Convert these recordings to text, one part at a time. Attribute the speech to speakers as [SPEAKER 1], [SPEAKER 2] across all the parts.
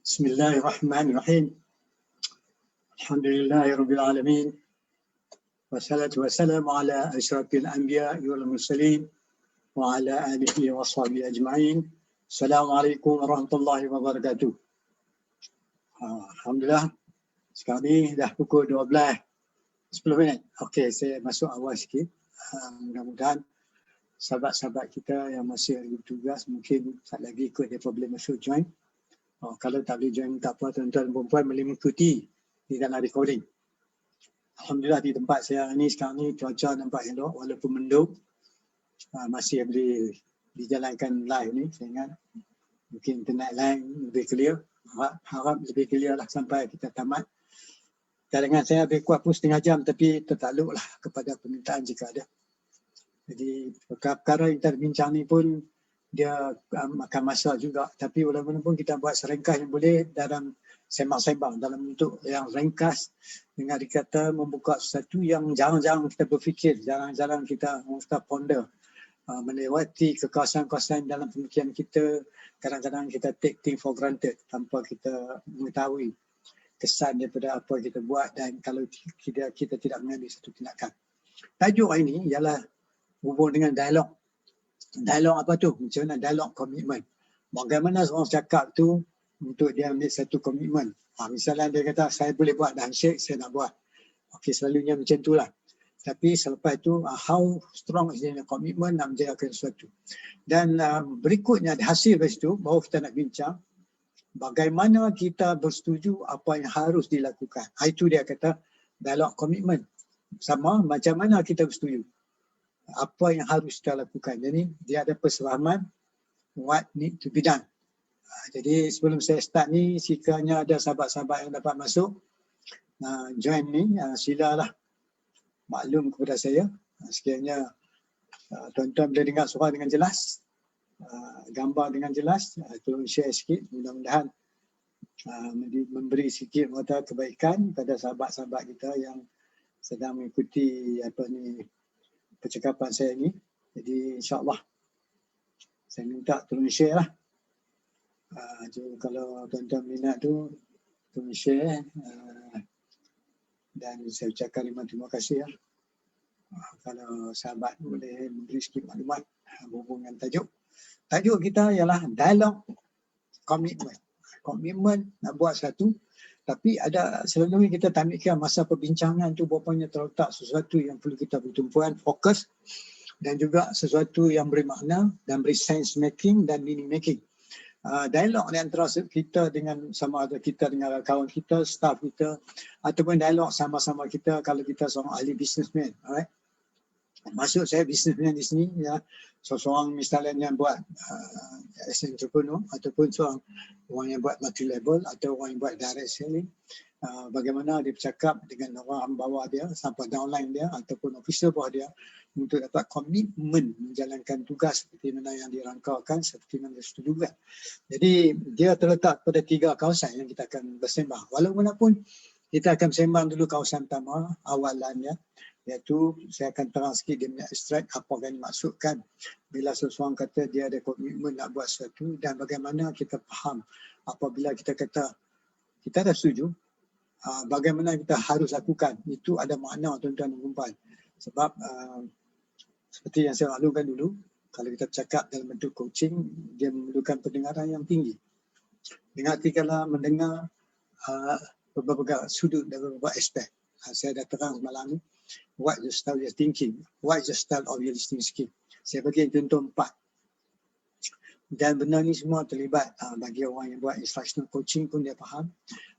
[SPEAKER 1] Bismillahirrahmanirrahim. Alhamdulillahirabbil alamin. Wassalatu wassalamu ala asyrafil anbiya'i wal mursalin wa ala alihi wa sahbihi ajma'in. Assalamualaikum warahmatullahi wabarakatuh. Alhamdulillah. Sekarang ni dah pukul 12. 10 minit. Okey, saya masuk awal sikit. Mudah-mudahan sahabat-sahabat kita yang masih bertugas mungkin tak lagi ikut dia problem masuk join. Kalau tak boleh join tak apa, tuan-tuan dan puan-puan boleh mengikuti di dalam recording. Alhamdulillah di tempat saya ni sekarang ni cuaca nampak elok walaupun mendung. Masih boleh dijalankan live ni. Saya ingat mungkin internet line lebih clear. Harap lebih clear lah sampai kita tamat. Cadangan saya lebih kuat pun setengah jam, tapi tertakluklah kepada permintaan jika ada. Jadi perkara yang kita bincang ni pun dia makan masa juga, tapi walaupun kita buat serengkas yang boleh dalam sembang-sembang dalam bentuk yang ringkas, dengan dikata membuka sesuatu yang jarang-jarang kita berfikir, jarang-jarang kita ponder, melewati kekawasan-kawasan dalam pemikiran kita. Kadang-kadang kita take things for granted tanpa kita mengetahui kesan daripada apa yang kita buat, dan kalau kita tidak mengambil satu tindakan. Tajuk hari ini ialah hubung dengan dialog. Dialog apa tu? Macam mana dialog komitmen? Bagaimana seorang cakap tu untuk dia ambil satu komitmen? Misalnya dia kata saya boleh buat handshake, saya nak buat. Okey, selalunya macam tu lah. Tapi selepas itu how strong is the komitmen nak menjalankan sesuatu. Dan berikutnya hasil dari situ baru kita nak bincang bagaimana kita bersetuju apa yang harus dilakukan. Itu dia kata dialog komitmen. Sama macam mana kita bersetuju, apa yang harus kita lakukan. Jadi dia ada persefahaman what need to be done. Jadi sebelum saya start ni, sekiranya ada sahabat-sahabat yang dapat masuk join ni, silalah maklum kepada saya. Sekiranya tuan-tuan boleh dengar suara dengan jelas, gambar dengan jelas, tolong share sikit. Mudah-mudahan memberi sikit mata kebaikan pada sahabat-sahabat kita yang sedang mengikuti percakapan saya ni. Jadi insyaAllah saya minta tolong share lah. Kalau tuan-tuan minat tu tolong share, dan saya ucapkan terima kasih lah. Kalau sahabat boleh memberi sikit maklumat berhubung dengan tajuk. Tajuk kita ialah dialog komitmen. Komitmen nak buat satu, tapi ada selalunya kita tak mikir masa perbincangan tu berapanya terletak sesuatu yang perlu kita bertumpuan, fokus, dan juga sesuatu yang beri makna dan beri sense making dan meaning making. Dialog di antara kita dengan sama ada kita dengan kawan kita, staff kita, ataupun dialog sama-sama kita kalau kita seorang ahli businessman. Alright? Maksud saya businessman di sini ya, seorang misalnya yang buat as entrepreneur, ataupun seorang orang yang buat multi level, atau orang yang buat direct selling, bagaimana dia bercakap dengan orang bawah dia sampai downline dia ataupun officer bawah dia untuk dapat komitmen menjalankan tugas seperti mana yang dirangkakan, seperti mana disetujukan. Jadi dia terletak pada 3 kawasan yang kita akan bersembang. Walaupun kita akan bersembang dulu kawasan pertama awalannya, iaitu saya akan terang sikit dia punya abstrak apa yang dimaksudkan bila seseorang kata dia ada komitmen nak buat sesuatu, dan bagaimana kita faham apabila kita kata kita dah setuju, bagaimana kita harus lakukan. Itu ada makna tuan-tuan dan puan-puan. Sebab seperti yang saya maklumkan dulu, kalau kita bercakap dalam bentuk coaching, dia memerlukan pendengaran yang tinggi. Dengan arti kalau mendengar beberapa sudut dan beberapa aspek. Saya dah terang malam ni, what is the style you're thinking, what is the style of your listening skill. Saya bagi contoh 4. Dan benda ni semua terlibat bagi orang yang buat instructional coaching pun dia faham.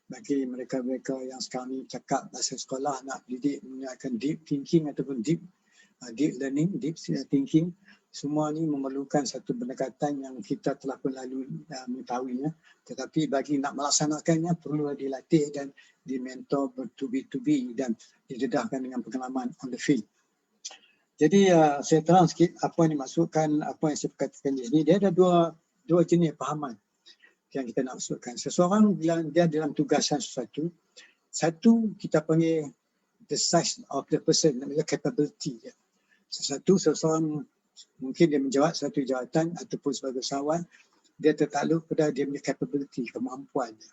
[SPEAKER 1] Bagi mereka-mereka yang sekarang ni cakap bahasa sekolah nak didik menggunakan deep thinking ataupun deep learning, deep thinking, semua ni memerlukan satu pendekatan yang kita telah pun lalu mengetahuinya. Tetapi bagi nak melaksanakannya perlu dilatih dan dimentor bertubi-tubi dan didedahkan dengan pengalaman on the field. Jadi saya terang sikit apa yang dimaksudkan, apa yang saya katakan di sini. Dia ada dua jenis pahaman yang kita nak maksudkan. Seseorang bila dia dalam tugasan sesuatu, satu kita panggil the size of the person, namanya capability dia. Seseorang mungkin dia menjawat satu jawatan ataupun sebagai usahawan, dia tertakluk pada dia punya capability, kemampuan dia,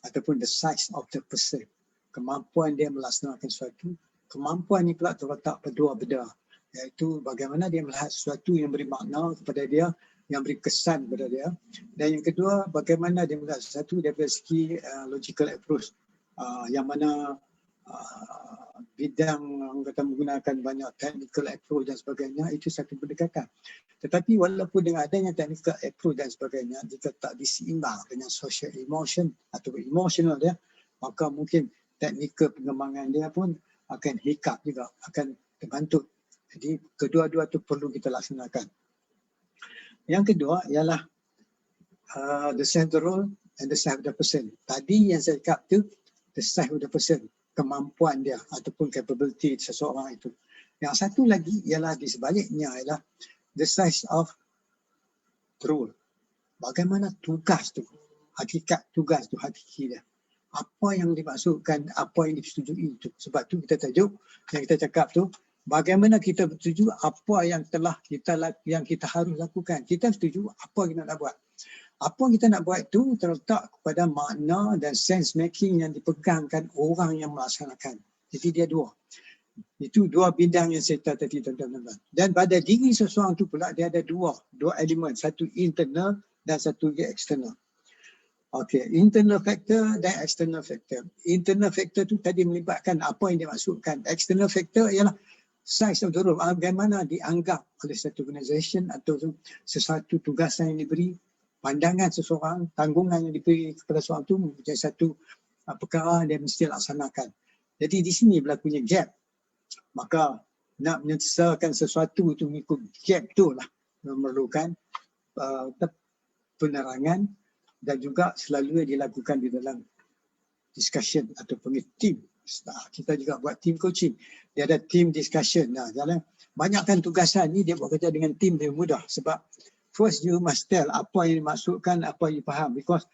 [SPEAKER 1] ataupun the size of the person, kemampuan dia melaksanakan sesuatu. Kemampuan ni pula terletak pada dua benda, iaitu bagaimana dia melihat sesuatu yang beri makna kepada dia, yang beri kesan kepada dia, dan yang kedua bagaimana dia melihat sesuatu dari segi logical approach, yang mana bidang orang kata menggunakan banyak technical approach dan sebagainya, itu satu pendekatan. Tetapi walaupun dengan adanya technical approach dan sebagainya, jika tak diseimbang dengan social emotion atau emotional dia, maka mungkin teknikal pengembangan dia pun akan hiccup juga, akan terbantuk. Jadi kedua-dua tu perlu kita laksanakan. Yang kedua ialah the central role and the size of the person. Tadi yang saya cakap tu, the size of the person, kemampuan dia ataupun capability seseorang itu. Yang satu lagi ialah di sebaliknya, ialah the size of the role. Bagaimana tugas tu, hakikat tugas tu, hakiki dia. Apa yang dimaksudkan, apa yang disetujui itu. Sebab tu kita tajuk yang kita cakap tu, bagaimana kita bersetuju apa yang telah yang kita harus lakukan. Kita setuju apa kita nak buat. Apa kita nak buat itu terletak kepada makna dan sense making yang dipegangkan orang yang melaksanakan. Jadi dia dua. Itu dua bidang yang saya kata tadi, tuan-tuan. Dan pada diri seseorang itu pula dia ada dua elemen. Satu internal dan satu external. Okey, internal factor dan external factor. Internal factor tu tadi melibatkan apa yang dimaksudkan. External factor ialah size of the role. Bagaimana dianggap oleh satu organisasi atau sesuatu tugasan yang diberi, pandangan seseorang, tanggungan yang diberi kepada seorang itu menjadi satu perkara yang mesti laksanakan. Jadi di sini berlakunya gap. Maka nak menyelesaikan sesuatu itu mengikut gap tu lah memerlukan penerangan dan juga selalu dilakukan di dalam discussion ataupun team. Kita juga buat team coaching. Dia ada team discussion. Nah, jalan banyakkan tugasan ni dia buat kerja dengan team dia mudah sebab first you must tell apa yang dimaksudkan, apa yang faham. Because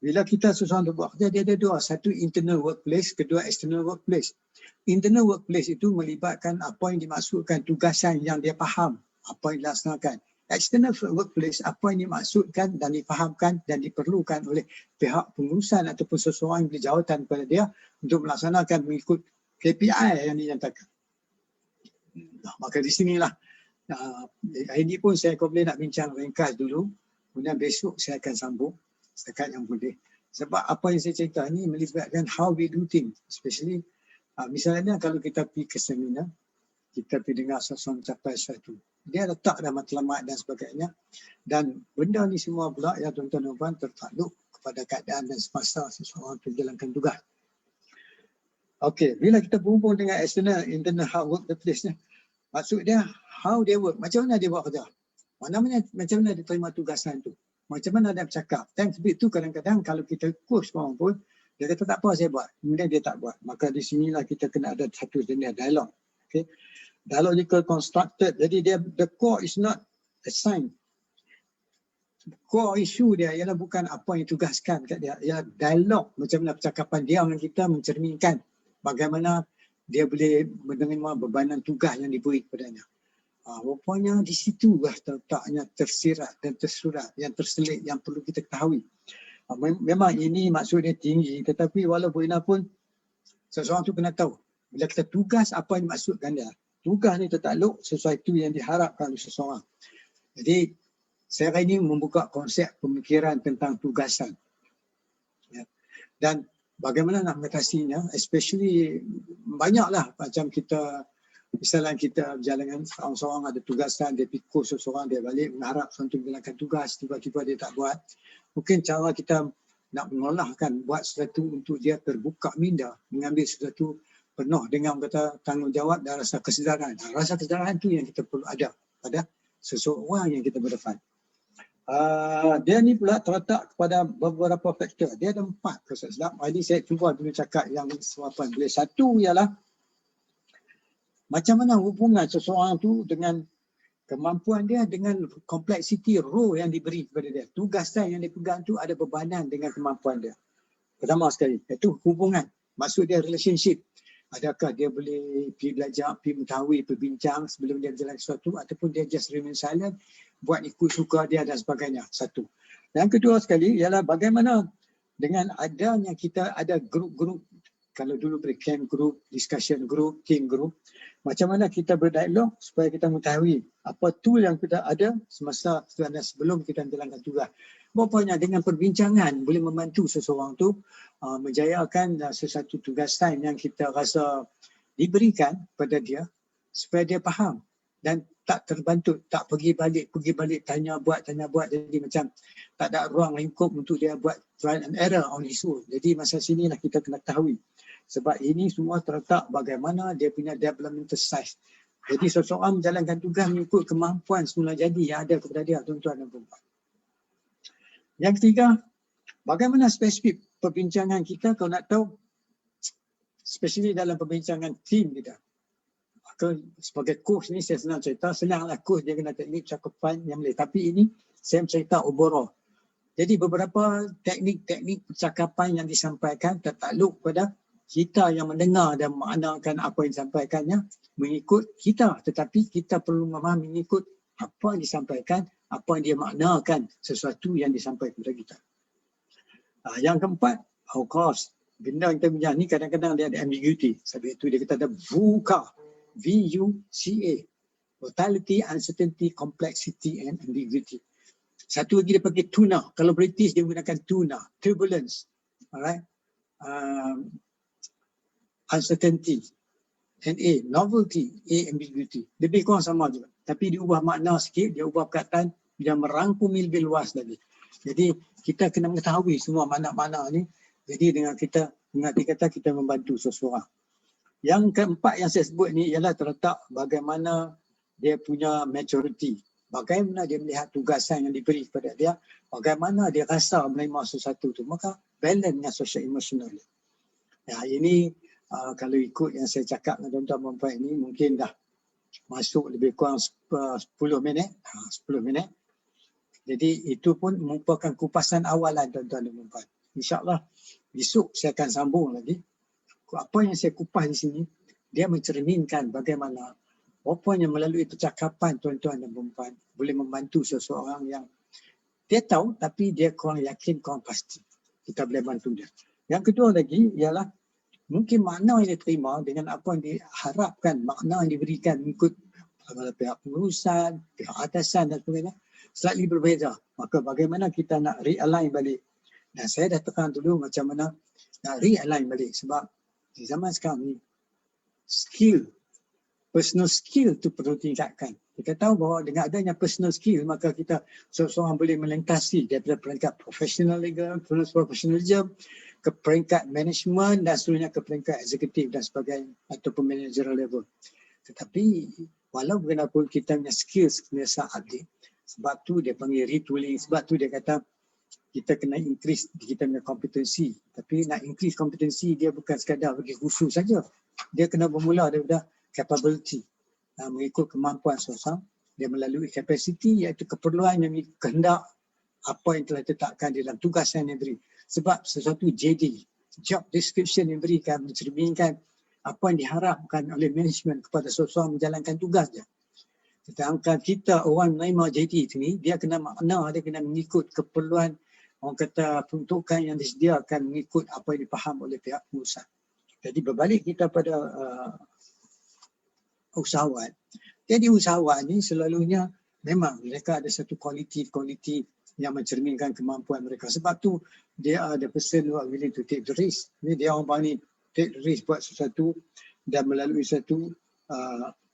[SPEAKER 1] bila kita seseorang buat kerja, dia ada dua. Satu internal workplace, kedua external workplace. Internal workplace itu melibatkan apa yang dimaksudkan, tugasan yang dia faham, apa yang dilaksanakan. External workplace, apa yang dimaksudkan dan difahamkan dan diperlukan oleh pihak pengurusan ataupun seseorang yang berjawatan kepada dia untuk melaksanakan mengikut KPI yang dinyatakan. Maka di sinilah hari ini pun saya boleh nak bincang ringkas dulu, kemudian besok saya akan sambung setakat yang boleh. Sebab apa yang saya cerita ni melibatkan how we do things, especially misalnya kalau kita pergi ke seminar, kita pergi dengar seseorang capai sesuatu, dia letak dah matlamat dan sebagainya, dan benda ni semua pula ya tuan-tuan dan puan tertakluk kepada keadaan dan semasa seseorang menjalankan tugas. Okey, bila kita berhubung dengan external, internal, how work the place ni, maksud dia how they work, macam mana dia buat kerja, macam mana dia terima tugasan tu, macam mana dia bercakap. Thanks bit tu kadang-kadang kalau kita coach orang pun, dia kata tak apa saya buat, kemudian dia tak buat. Maka di sinilah kita kena ada satu jenis dialog. Okay. Dialogical constructed, jadi dia the core is not assigned. Core issue dia ialah bukan apa yang ditugaskan kat dia, ialah dialog, macam mana percakapan dia dengan kita mencerminkan bagaimana dia boleh menerima bebanan tugas yang diberi kepadanya. Rupanya di situ lah terletaknya tersirat dan tersurat yang terselit yang perlu kita ketahui. Memang ini maksudnya tinggi, tetapi walaupun pun seseorang tu kena tahu bila kita tugas apa yang dimaksudkan dia. Tugas ni tertakluk sesuatu yang diharapkan oleh seseorang. Jadi saya hari ini membuka konsep pemikiran tentang tugasan. Ya. Dan bagaimana nak mengatasinya, especially banyaklah macam kita, misalnya kita berjalan seorang-seorang ada tugasan, dia pikul seseorang, dia balik mengharap seorang tu menjalankan tugas, tiba-tiba dia tak buat. Mungkin cara kita nak mengolahkan buat sesuatu untuk dia terbuka minda, mengambil sesuatu penuh dengan kata tanggungjawab dan rasa kesedaran. Rasa kesedaran itu yang kita perlu ada pada seseorang yang kita berdepan. Dia ni pula terletak kepada beberapa faktor. Dia ada 4 proses. Jadi saya cuba dulu cakap yang sesuatu boleh. Satu ialah macam mana hubungan seseorang tu dengan kemampuan dia dengan kompleksiti role yang diberi kepada dia. Tugasan yang dipegang tu ada bebanan dengan kemampuan dia. Pertama sekali, itu hubungan. Maksud dia relationship. Adakah dia boleh pergi belajar, pergi mengetahui, berbincang sebelum dia berjalan sesuatu, ataupun dia just remain silent, buat ikut suka dia dan sebagainya. Satu. Yang kedua sekali ialah bagaimana dengan adanya kita ada grup-grup, kalau dulu beri camp group, discussion group, team group, macam mana kita berdialog supaya kita mengetahui apa tool yang kita ada semasa dan sebelum kita menjalankan tugas. Bapaknya dengan perbincangan boleh membantu seseorang tu menjayakan sesuatu tugasan yang kita rasa diberikan pada dia supaya dia faham dan tak terbantu, tak pergi balik, tanya buat, jadi macam tak ada ruang lingkup untuk dia buat trial and error on his own. Jadi masa sinilah kita kena tahu. Sebab ini semua terletak bagaimana dia punya developmental size. Jadi seseorang menjalankan tugas mengikut kemampuan semula jadi yang ada kepada dia, tuan-tuan dan puan-puan. Yang ketiga, bagaimana spesifik perbincangan kita kalau nak tahu, spesifik dalam perbincangan tim kita. Sebagai coach ni saya senang cerita, senanglah coach dia kena teknik cakupan yang boleh. Tapi ini saya cerita overall. Jadi beberapa teknik-teknik percakapan yang disampaikan tertakluk pada kita yang mendengar dan maknakan apa yang disampaikannya mengikut kita. Tetapi kita perlu memahami mengikut apa yang disampaikan, apa yang dia maknakan sesuatu yang disampaikan kepada kita. Yang keempat, of course, benda yang kita punya ni kadang-kadang dia ada ambiguity. Sebab itu dia kata ada VUCA. VUCA, Vitality, Uncertainty, Complexity and Ambiguity. Satu lagi dia pakai tuna. Kalau British dia menggunakan tuna. Turbulence, alright, uncertainty, NA, novelty, A, ambiguity. Lebih kurang sama juga. Tapi dia ubah makna sikit, dia ubah perkataan, dia merangkumi lebih luas lagi. Jadi kita kena mengetahui semua makna-makna ni. Jadi dengan kita mengerti kata kita membantu seseorang. Yang keempat yang saya sebut ni ialah terletak bagaimana dia punya maturity. Bagaimana dia melihat tugasan yang diberi kepada dia. Bagaimana dia rasa menerima sesuatu tu. Maka balance dengan social emotional. Ya, ini kalau ikut yang saya cakap dengan tuan-tuan perempuan ini mungkin dah masuk lebih kurang 10 minit. 10 minit. Jadi itu pun merupakan kupasan awalan tuan-tuan dan perempuan. InsyaAllah besok saya akan sambung lagi. Apa yang saya kupas di sini, dia mencerminkan bagaimana rupanya melalui percakapan tuan-tuan dan perempuan boleh membantu seseorang yang dia tahu tapi dia kurang yakin, kurang pasti. Kita boleh bantu dia. Yang kedua lagi ialah mungkin makna yang dia terima dengan apa yang diharapkan, makna yang diberikan mengikut pihak pengurusan, pihak atasan dan sebagainya, slightly berbeza. Maka bagaimana kita nak realign balik. Dan saya dah tekan dulu macam mana nak realign balik sebab di zaman sekarang ni, skill, personal skill tu perlu tingkatkan. Kita tahu bahawa dengan adanya personal skill, maka kita seseorang boleh melintasi daripada peringkat professionalism ke peringkat management dan seterusnya ke peringkat eksekutif dan sebagainya ataupun managerial level. Tetapi walau bagaimanapun kita punya skill biasa update. Sebab tu dia panggil retooling, sebab tu dia kata kita kena increase kita punya kompetensi. Tapi nak increase kompetensi dia bukan sekadar bagi khusus saja. Dia kena bermula daripada capability. Mengikut kemampuan seseorang, dia melalui capacity iaitu keperluan yang kehendak apa yang telah ditetapkan dalam tugas yang diberi. Sebab sesuatu JD, job description yang diberikan mencerminkan apa yang diharapkan oleh management kepada seseorang menjalankan tugasnya. Sedangkan kita orang menerima JD ini, dia kena makna, dia kena mengikut keperluan orang kata peruntukan yang disediakan mengikut apa yang dipaham oleh pihak pengurusan. Jadi berbalik kita pada usahawan. Jadi usahawan ni selalunya memang mereka ada satu kualiti yang mencerminkan kemampuan mereka. Sebab tu dia ada person who are willing to take the risk. Ni dia orang berani take the risk buat sesuatu dan melalui satu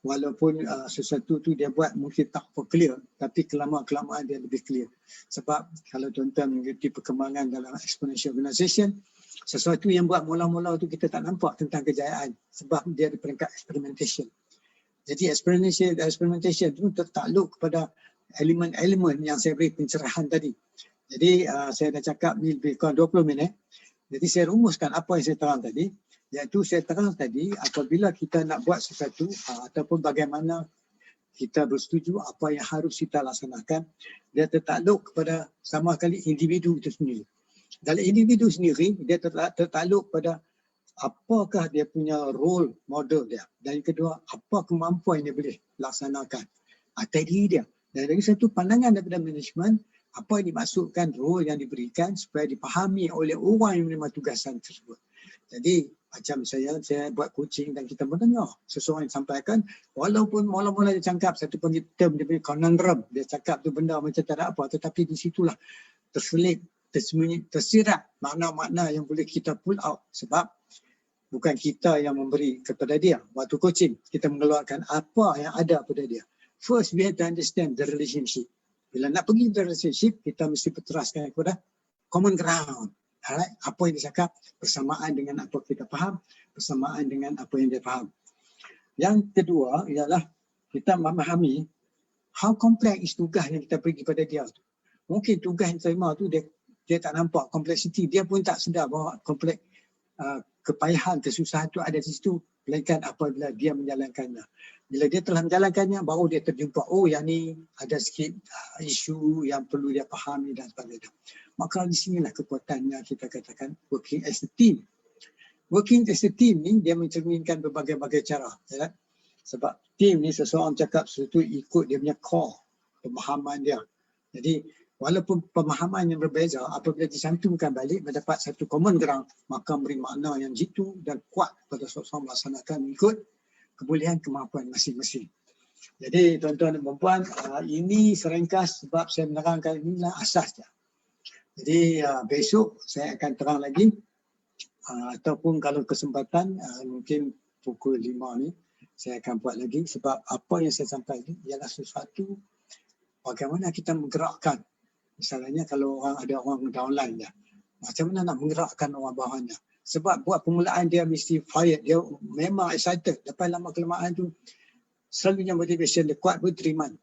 [SPEAKER 1] walaupun sesuatu tu dia buat mungkin tak clear, tapi kelamaan dia lebih clear. Sebab kalau tuan-tuan mengikuti perkembangan dalam exponential organization, sesuatu yang buat mula-mula tu kita tak nampak tentang kejayaan sebab dia ada peringkat experimentation. Jadi experimentation tu tertakluk kepada elemen-elemen yang saya beri pencerahan tadi. Jadi saya dah cakap ni lebih kurang 20 minit. Jadi saya rumuskan apa yang saya terang tadi. Iaitu saya terang tadi apabila kita nak buat sesuatu ataupun bagaimana kita bersetuju apa yang harus kita laksanakan, dia tertakluk kepada sama sekali individu itu sendiri. Dalam individu sendiri, dia tertakluk pada apakah dia punya role model dia. Dan yang kedua, apa kemampuan yang dia boleh laksanakan. Tadi dia. Dan dari satu pandangan daripada management, Apa yang dimaksudkan role yang diberikan supaya dipahami oleh orang yang menerima tugasan tersebut. Jadi macam saya buat coaching dan kita mendengar seseorang yang sampaikan, walaupun mula-mula dia cakap satu panggil term, dia punya conundrum, dia cakap tu benda macam tak ada apa, tetapi di situlah terselip, tersembunyi, tersirat makna-makna yang boleh kita pull out, sebab bukan kita yang memberi kepada dia. Waktu coaching, kita mengeluarkan apa yang ada pada dia. First, we have to understand the relationship. Bila nak pergi ke relationship, kita mesti teraskan kepada common ground. Alright? Apa yang dia cakap bersamaan dengan apa kita faham, bersamaan dengan apa yang dia faham. Yang kedua ialah kita memahami how complex tugas yang kita beri kepada dia. Mungkin tugas yang terima tu dia tak nampak kompleksiti, dia pun tak sedar bahawa kompleks kepayahan, kesusahan tu ada di situ, melainkan apabila dia menjalankannya. Bila dia telah menjalankannya, baru dia terjumpa, oh yang ni ada sikit isu yang perlu dia fahami dan sebagainya. Maka di sinilah kekuatannya kita katakan working as a team. Working as a team ni dia mencerminkan berbagai-bagai cara. Ya? Sebab team ni seseorang cakap sesuatu ikut dia punya core, pemahaman dia. Jadi walaupun pemahaman yang berbeza, apabila dicantumkan balik mendapat satu common ground, maka memberi makna yang jitu dan kuat pada seseorang melaksanakan mengikut kebolehan kemampuan masing-masing. Jadi tuan-tuan dan puan-puan, ini seringkas sebab saya menerangkan inilah asasnya. Jadi besok saya akan terang lagi ataupun kalau kesempatan mungkin pukul 5 ni saya akan buat lagi, sebab apa yang saya sampaikan ialah sesuatu bagaimana kita menggerakkan. Misalnya kalau ada orang downline dia, macam mana nak menggerakkan orang bawahannya. Sebab buat permulaan dia mesti fired, dia memang excited. Lepas lama kelamaan tu selalunya motivation dia kuat berteriman.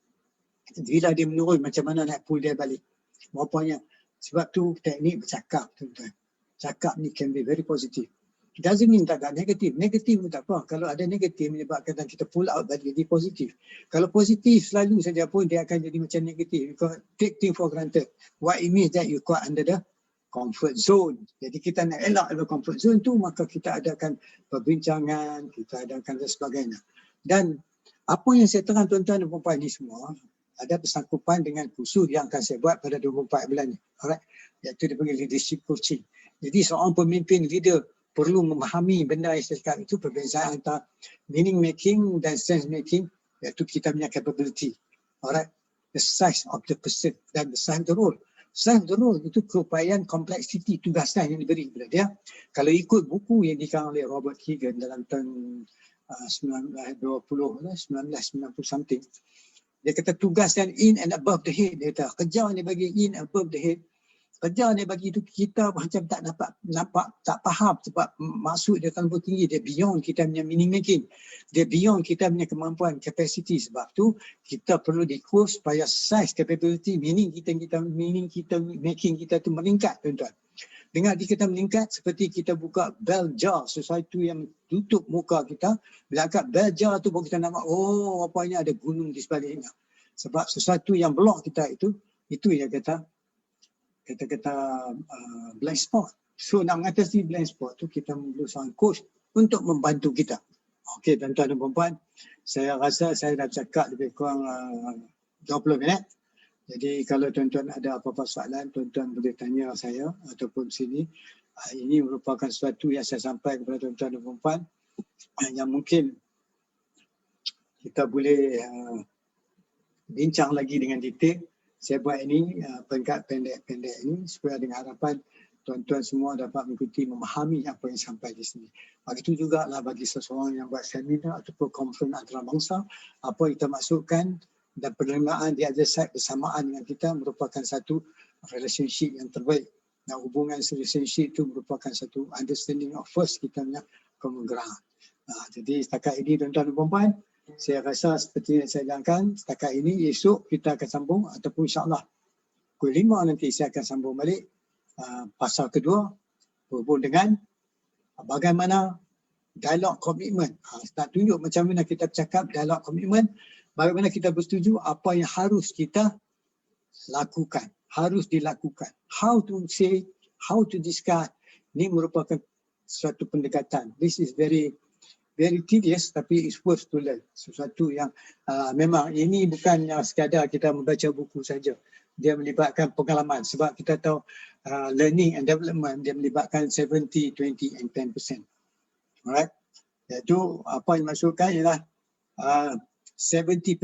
[SPEAKER 1] Bila dia menurun macam mana nak pull dia balik. Bapaknya sebab tu teknik bercakap tuan-tuan. Cakap ni can be very positive. It doesn't mean tak ada negatif. Negatif pun tak apa. Kalau ada negatif menyebabkan kita pull out balik jadi positif. Kalau positif selalu saja pun dia akan jadi macam negatif. Because take things for granted. What it means that you caught under the comfort zone. Jadi kita nak elak dari comfort zone tu, maka kita adakan perbincangan, kita adakan dan sebagainya. Dan apa yang saya terang tuan-tuan dan puan-puan ni semua ada bersangkutan dengan kursus yang akan saya buat pada 24 bulan ni. Alright. Iaitu dipanggil leadership coaching. Jadi seorang pemimpin leader perlu memahami benda yang saya cakap itu, perbezaan antara meaning making dan sense making, iaitu kita punya capability. Alright. The size of the person dan the size of the role. Size of the role itu keupayaan kompleksiti tugasan yang diberi kepada dia. Kalau ikut buku yang dikarang oleh Robert Keegan dalam tahun 1990 something, dia kata tugas yang in and above the head. Dia kata kerja ni bagi in above the head. Kerja ni bagi itu kita macam tak nampak tak faham sebab maksud dia terlalu tinggi. Dia beyond kita punya meaning making. Dia beyond kita punya kemampuan, capacity. Sebab tu kita perlu di-coach supaya size, capability, meaning kita making kita tu meningkat tuan-tuan. Dengan kita meningkat seperti kita buka bell jar, sesuatu yang tutup muka kita. Bila angkat bell jar tu baru kita nampak, oh apanya ada gunung di sebaliknya. Sebab sesuatu yang block kita itu yang kata blind spot. So nak mengatasi blind spot tu kita perlu seorang coach untuk membantu kita. Okey tuan-tuan dan puan-puan, saya rasa saya dah cakap lebih kurang 20 minit. Jadi kalau tuan-tuan ada apa-apa soalan, tuan-tuan boleh tanya saya ataupun sini. Ini merupakan sesuatu yang saya sampaikan kepada tuan-tuan dan puan-puan yang mungkin kita boleh bincang lagi dengan detail. Saya buat ini peringkat pendek-pendek ini supaya dengan harapan tuan-tuan semua dapat mengikuti, memahami apa yang sampai di sini. Begitu juga lah bagi seseorang yang buat seminar ataupun konferensi antarabangsa, apa yang kita maksudkan dan penerimaan di other side bersamaan dengan kita merupakan satu relationship yang terbaik. Dan hubungan relationship itu merupakan satu understanding of first kita punya common ground. Jadi setakat ini tuan-tuan dan puan-puan, saya rasa seperti yang saya bilangkan, setakat ini esok kita akan sambung ataupun insyaAllah pukul 5 nanti saya akan sambung balik pasal kedua berhubung dengan bagaimana dialog komitmen. Nak tunjuk macam mana kita bercakap dialog komitmen, bagaimana kita bersetuju apa yang harus kita lakukan, harus dilakukan. How to say, how to discuss, ini merupakan suatu pendekatan. This is very tedious tapi it's worth to learn. Sesuatu yang memang ini bukannya sekadar kita membaca buku saja. dia melibatkan pengalaman. Sebab kita tahu learning and development dia melibatkan 70, 20 and 10%. Alright. Iaitu apa yang dimaksudkan ialah 70%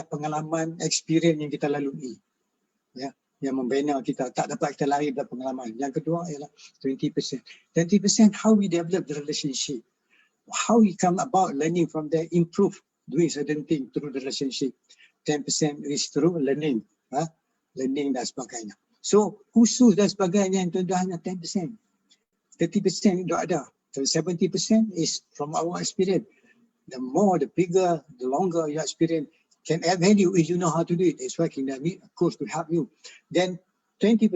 [SPEAKER 1] pengalaman, experience yang kita lalui. Ya, yang membina kita, tak dapat kita lari dari pengalaman. Yang kedua ialah 20%. 20% how we develop the relationship. How we come about learning from there, improve doing certain thing through the relationship. 10% is through learning. Learning dan sebagainya. So khusus dan sebagainya yang tuan-tuan hanya 10%. 30% itu ada. So 70% is from our experience. The more, the bigger, the longer your experience can add value if you know how to do it. That's why kita need a coach to help you. Then 20%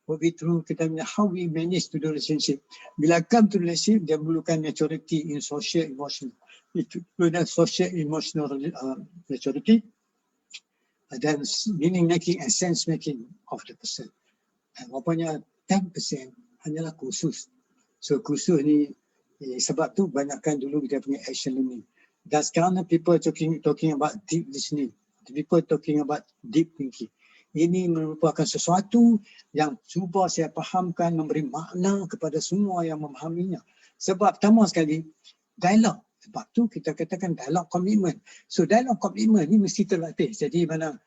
[SPEAKER 1] will be through kita how we manage to the relationship. Bila come to relationship, dia memerlukan maturity in social emotional. Itu social emotional maturity. Dan meaning making and sense making of the person. Rupanya 10% hanyalah khusus. So khusus ni sebab tu banyakkan dulu kita punya action learning. Dan sekarang people talking about deep listening. People talking about deep thinking. Ini merupakan sesuatu yang cuba saya fahamkan, memberi makna kepada semua yang memahaminya. Sebab pertama sekali, dialog. Sebab tu kita katakan dialog commitment. So dialog commitment ni mesti terlatih. Jadi mana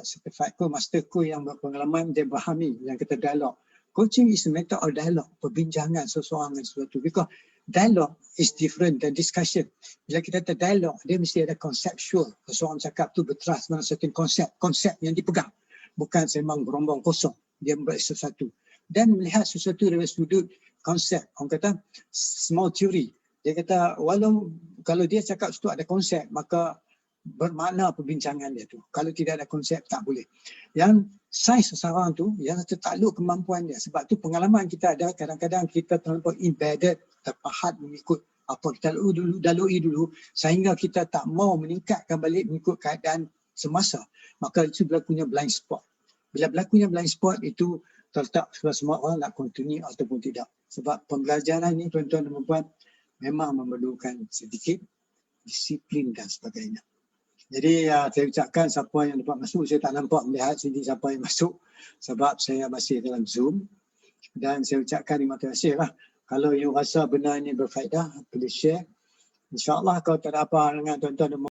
[SPEAKER 1] certified coach, master coach yang berpengalaman, dia fahami yang kita dialog. Coaching is a method of dialog, perbincangan seseorang dengan sesuatu. Because dialog is different than discussion. Bila kita terdialog, dia mesti ada conceptual. Seseorang cakap tu berteras mana certain konsep yang dipegang. Bukan sembang gerombong kosong. Dia membuat sesuatu. Dan melihat sesuatu dari sudut konsep. Orang kata small theory. Dia kata walau kalau dia cakap sesuatu ada konsep, maka bermakna perbincangan dia tu. Kalau tidak ada konsep, tak boleh. Yang saiz seseorang tu, yang tertakluk kemampuan dia. Sebab tu pengalaman kita ada, kadang-kadang kita terlalu embedded, terpahat mengikut apa kita lalui dulu, sehingga kita tak mau meningkatkan balik mengikut keadaan semasa. Maka itu berlakunya blind spot. Bila berlakunya blind spot, itu terletak semua orang nak continue ataupun tidak. Sebab pembelajaran ni, tuan-tuan dan puan-puan, memang memerlukan sedikit disiplin dan sebagainya. Jadi saya ucapkan siapa yang dapat masuk, saya tak nampak melihat sini siapa yang masuk sebab saya masih dalam Zoom. Dan saya ucapkan terima kasih lah. Kalau you rasa benar ini berfaedah, boleh share. InsyaAllah kalau tak ada apa dengan tuan-tuan dan